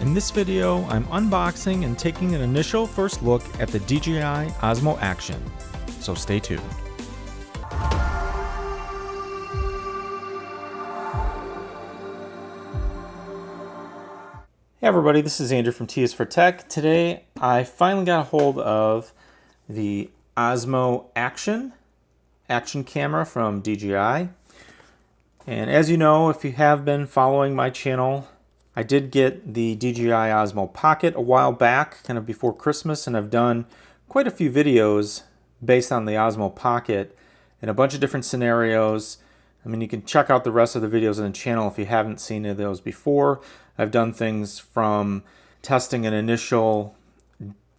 In this video, I'm unboxing and taking an initial first look at the DJI Osmo Action, so stay tuned. Hey everybody, this is Andrew from T is for Tech. Today I finally got a hold of the Osmo Action camera from DJI. And as you know, if you have been following my channel, I did get the DJI Osmo Pocket a while back, kind of before Christmas, and I've done quite a few videos based on the Osmo Pocket in a bunch of different scenarios. I mean, you can check out the rest of the videos on the channel if you haven't seen any of those before. I've done things from testing an initial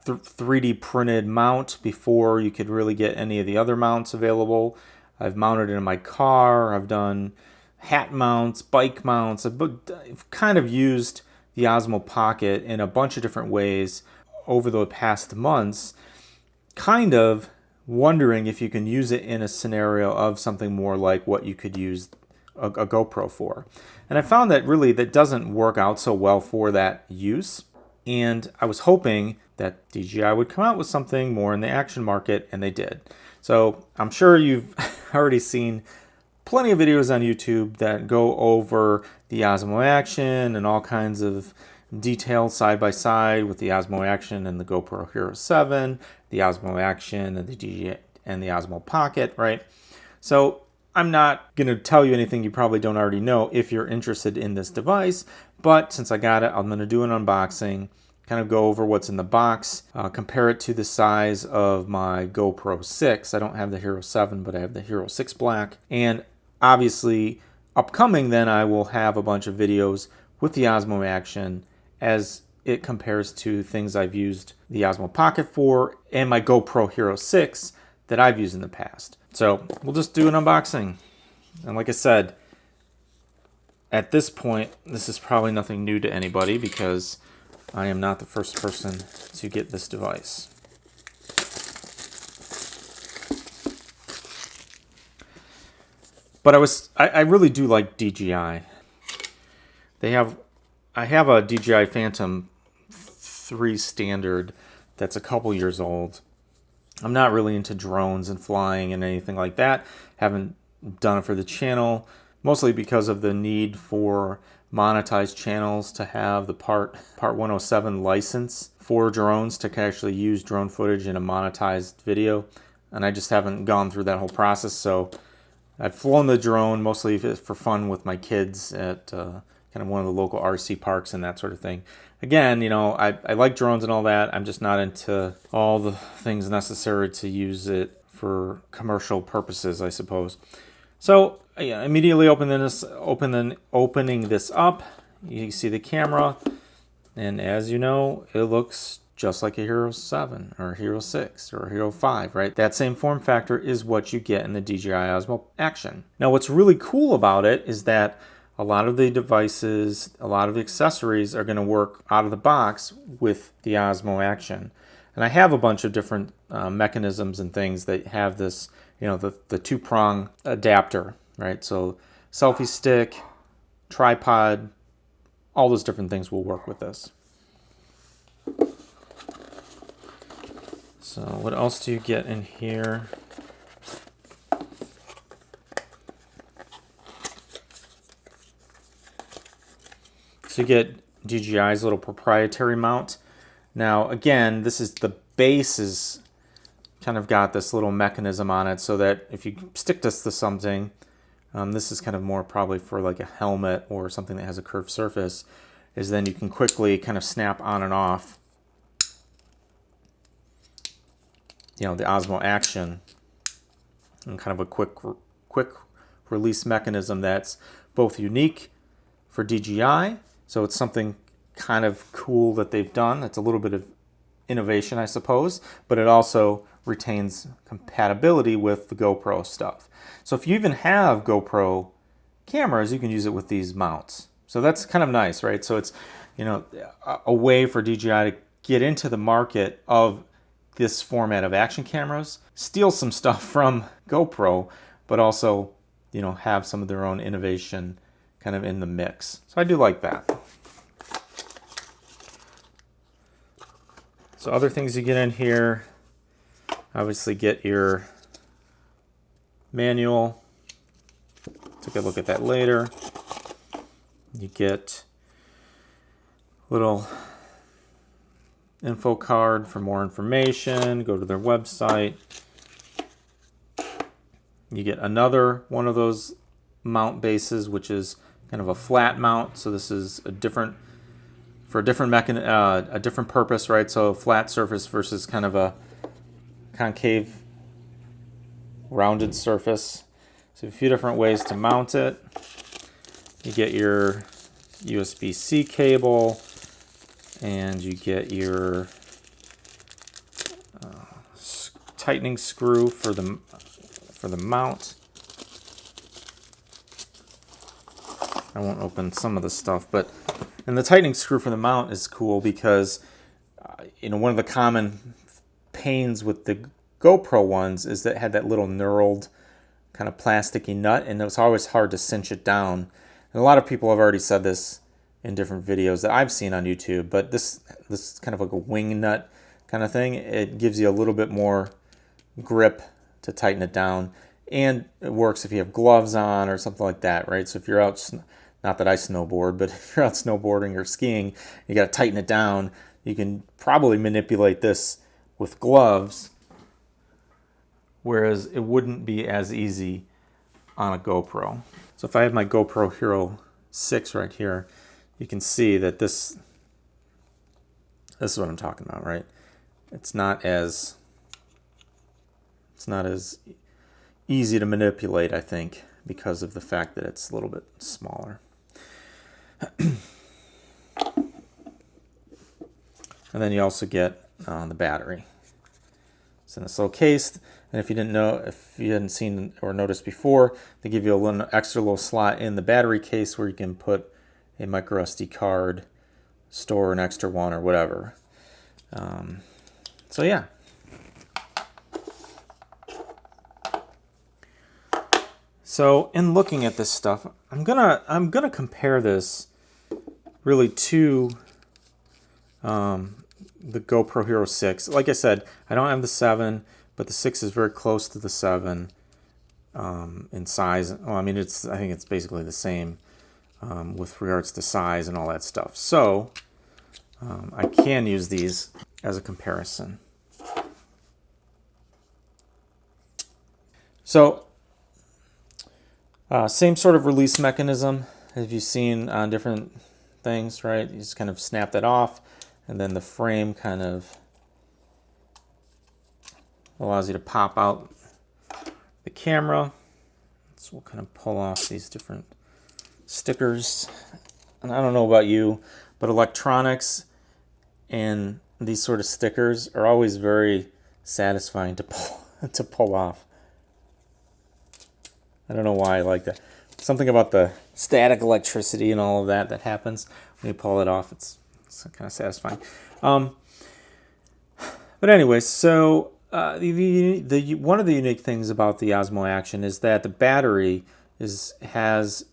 3D printed mount before you could really get any of the other mounts available. I've mounted it in my car. I've done hat mounts, bike mounts. I've kind of used the Osmo Pocket in a bunch of different ways over the past months, kind of wondering if you can use it in a scenario of something more like what you could use a GoPro for. And I found that really that doesn't work out so well for that use. And I was hoping that DJI would come out with something more in the action market, and they did. So I'm sure you've already seen plenty of videos on YouTube that go over the Osmo Action and all kinds of details side by side with the Osmo Action and the GoPro Hero 7, the Osmo Action and the DJI and the Osmo Pocket, right? So I'm not going to tell you anything you probably don't already know if you're interested in this device, but since I got it, I'm going to do an unboxing, kind of go over what's in the box, compare it to the size of my GoPro 6. I don't have the Hero 7, but I have the Hero 6 Black. And obviously, upcoming then I will have a bunch of videos with the Osmo Action as it compares to things I've used the Osmo Pocket for and my GoPro Hero 6 that I've used in the past. So we'll just do an unboxing. And like I said, at this point, this is probably nothing new to anybody because I am not the first person to get this device. But I really do like DJI. I have a DJI Phantom 3 Standard that's a couple years old. I'm not really into drones and flying and anything like that. Haven't done it for the channel, mostly because of the need for monetized channels to have the Part 107 license for drones to actually use drone footage in a monetized video. And I just haven't gone through that whole process, so I've flown the drone mostly for fun with my kids at kind of one of the local RC parks and that sort of thing. Again, you know, I like drones and all that. I'm just not into all the things necessary to use it for commercial purposes, I suppose. So yeah, immediately opening this up, you see the camera, and as you know, it looks just like a Hero 7 or a Hero 6 or a Hero 5, right? That same form factor is what you get in the DJI Osmo Action. Now, what's really cool about it is that a lot of the devices, a lot of the accessories are going to work out of the box with the Osmo Action. And I have a bunch of different mechanisms and things that have this, you know, the two-prong adapter, right? So selfie stick, tripod, all those different things will work with this. So what else do you get in here? So you get DJI's little proprietary mount. Now again, this is the base is kind of got this little mechanism on it so that if you stick this to something, this is kind of more probably for like a helmet or something that has a curved surface, is then you can quickly kind of snap on and off, you know, the Osmo Action, and kind of a quick release mechanism that's both unique for DJI. So it's something kind of cool that they've done. It's a little bit of innovation, I suppose, but it also retains compatibility with the GoPro stuff. So if you even have GoPro cameras, you can use it with these mounts. So that's kind of nice, right? So it's, you know, a way for DJI to get into the market of this format of action cameras, steal some stuff from GoPro, but also, you know, have some of their own innovation kind of in the mix. So I do like that. So other things you get in here, obviously get your manual. Take a look at that later. You get a little info card for more information. Go to their website. You get another one of those mount bases, which is kind of a flat mount. So this is a different, for a different a different purpose, right? So a flat surface versus kind of a concave, rounded surface. So a few different ways to mount it. You get your USB-C cable, and you get your tightening screw for the mount. I won't open some of the stuff, and the tightening screw for the mount is cool because one of the common pains with the GoPro ones is that it had that little knurled kind of plasticky nut, and it was always hard to cinch it down. And a lot of people have already said this in different videos that I've seen on YouTube, but this is kind of like a wing nut kind of thing. It gives you a little bit more grip to tighten it down, and it works if you have gloves on or something like that, right? So if you're out, not that I snowboard, but if you're out snowboarding or skiing, you got to tighten it down. You can probably manipulate this with gloves, whereas it wouldn't be as easy on a GoPro. So if I have my GoPro Hero 6 right here, you can see that this is what I'm talking about, right? It's not as easy to manipulate, I think, because of the fact that it's a little bit smaller. And then you also get the battery. It's in this little case, and if you hadn't seen or noticed before, they give you a little extra little slot in the battery case where you can put a micro SD card, store an extra one, or whatever. So yeah. So in looking at this stuff, I'm gonna compare this really to the GoPro Hero 6. Like I said, I don't have the 7, but the 6 is very close to the 7 in size. Well, I mean, I think it's basically the same with regards to size and all that stuff. So I can use these as a comparison. So same sort of release mechanism as you've seen on different things, right? You just kind of snap that off, and then the frame kind of allows you to pop out the camera. So we'll kind of pull off these different stickers. And I don't know about you, but electronics and these sort of stickers are always very satisfying to pull off. I don't know why I like that. Something about the static electricity and all of that happens when you pull it off. It's kind of satisfying. But anyway, so one of the unique things about the Osmo Action is that the battery has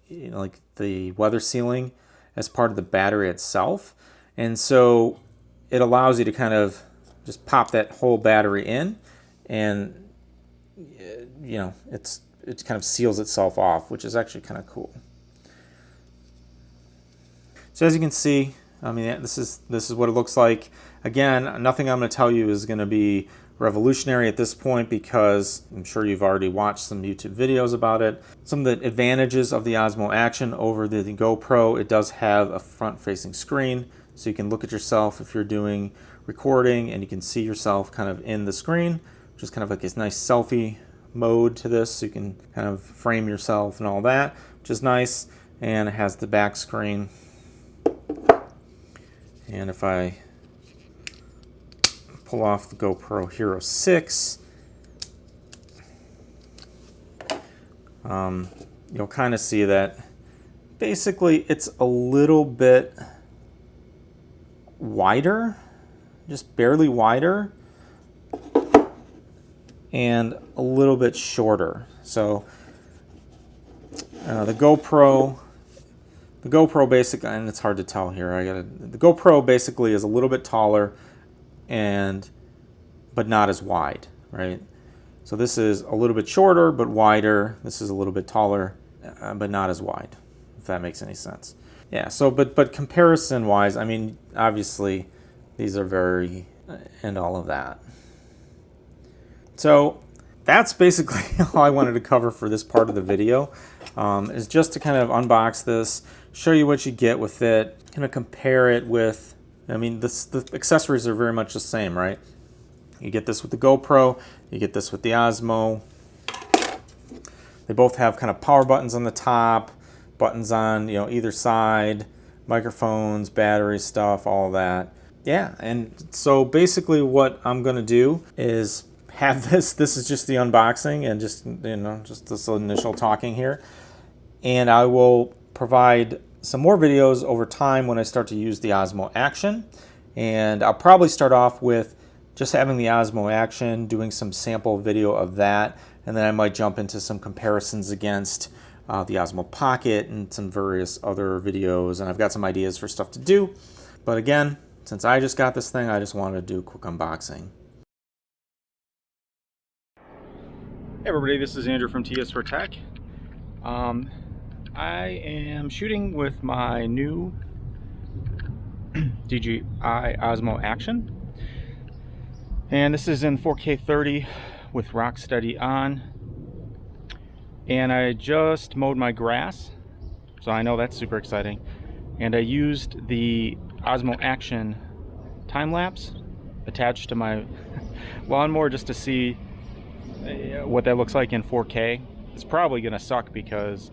like the weather sealing as part of the battery itself, and so it allows you to kind of just pop that whole battery in, and it kind of seals itself off, which is actually kind of cool. So as you can see, I mean, this is what it looks like. Again, nothing I'm going to tell you is going to be revolutionary at this point because I'm sure you've already watched some YouTube videos about it. Some of the advantages of the Osmo Action over the GoPro: it does have a front-facing screen, so you can look at yourself if you're doing recording, and you can see yourself kind of in the screen, which is kind of like this nice selfie mode to this, so you can kind of frame yourself and all that, which is nice. And it has the back screen. And if I pull off the GoPro Hero 6, you'll kind of see that basically it's a little bit wider, just barely wider, and a little bit shorter. So the GoPro basically, and it's hard to tell here, the GoPro basically is a little bit taller but not as wide, right? So this is a little bit shorter but wider. This is a little bit taller but not as wide, if that makes any sense. Yeah, so but comparison wise, I mean, obviously these are very and all of that. So that's basically all I wanted to cover for this part of the video, is just to kind of unbox this, show you what you get with it, kind of compare it with, I mean, the accessories are very much the same, right? You get this with the GoPro, you get this with the Osmo. They both have kind of power buttons on the top, buttons on, you know, either side, microphones, battery stuff, all that. Yeah, and so basically what I'm gonna do is have this is just the unboxing and just, you know, just this initial talking here. And I will provide some more videos over time when I start to use the Osmo Action. And I'll probably start off with just having the Osmo Action, doing some sample video of that, and then I might jump into some comparisons against the Osmo Pocket and some various other videos, and I've got some ideas for stuff to do. But again, since I just got this thing, I just wanted to do a quick unboxing. Hey everybody, this is Andrew from TS for Tech. I am shooting with my new DJI Osmo Action, and this is in 4K 30 with Rocksteady on, and I just mowed my grass, so I know that's super exciting. And I used the Osmo Action Timelapse attached to my lawnmower just to see what that looks like in 4K. It's probably gonna suck because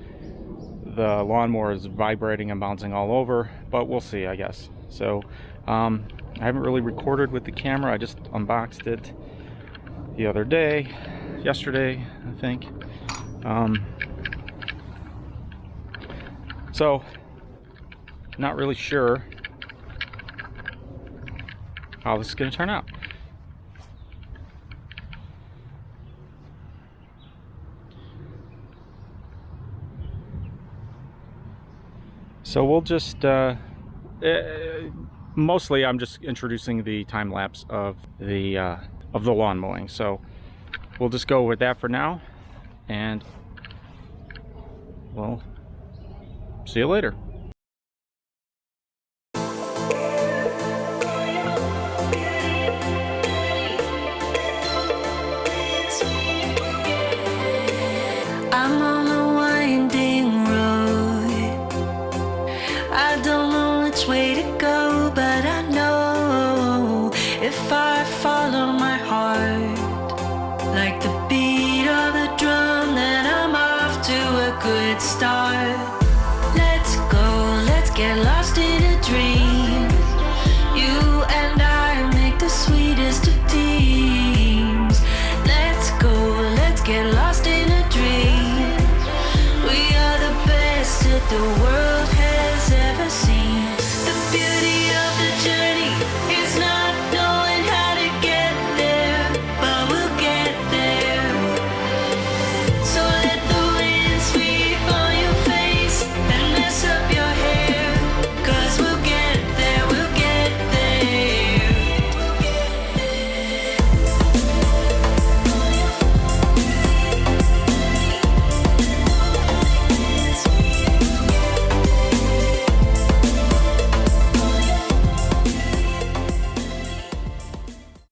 the lawnmower is vibrating and bouncing all over, but we'll see, I guess. So I haven't really recorded with the camera. I just unboxed it the other day, yesterday, I think. So not really sure how this is going to turn out. So we'll just mostly I'm just introducing the time lapse of the lawn mowing. So we'll just go with that for now, and we'll see you later. I'm on a winding road. I don't know which way to go, but I know if I follow my heart, like the beat of the drum, then I'm off to a good start. Let's go, let's get lost in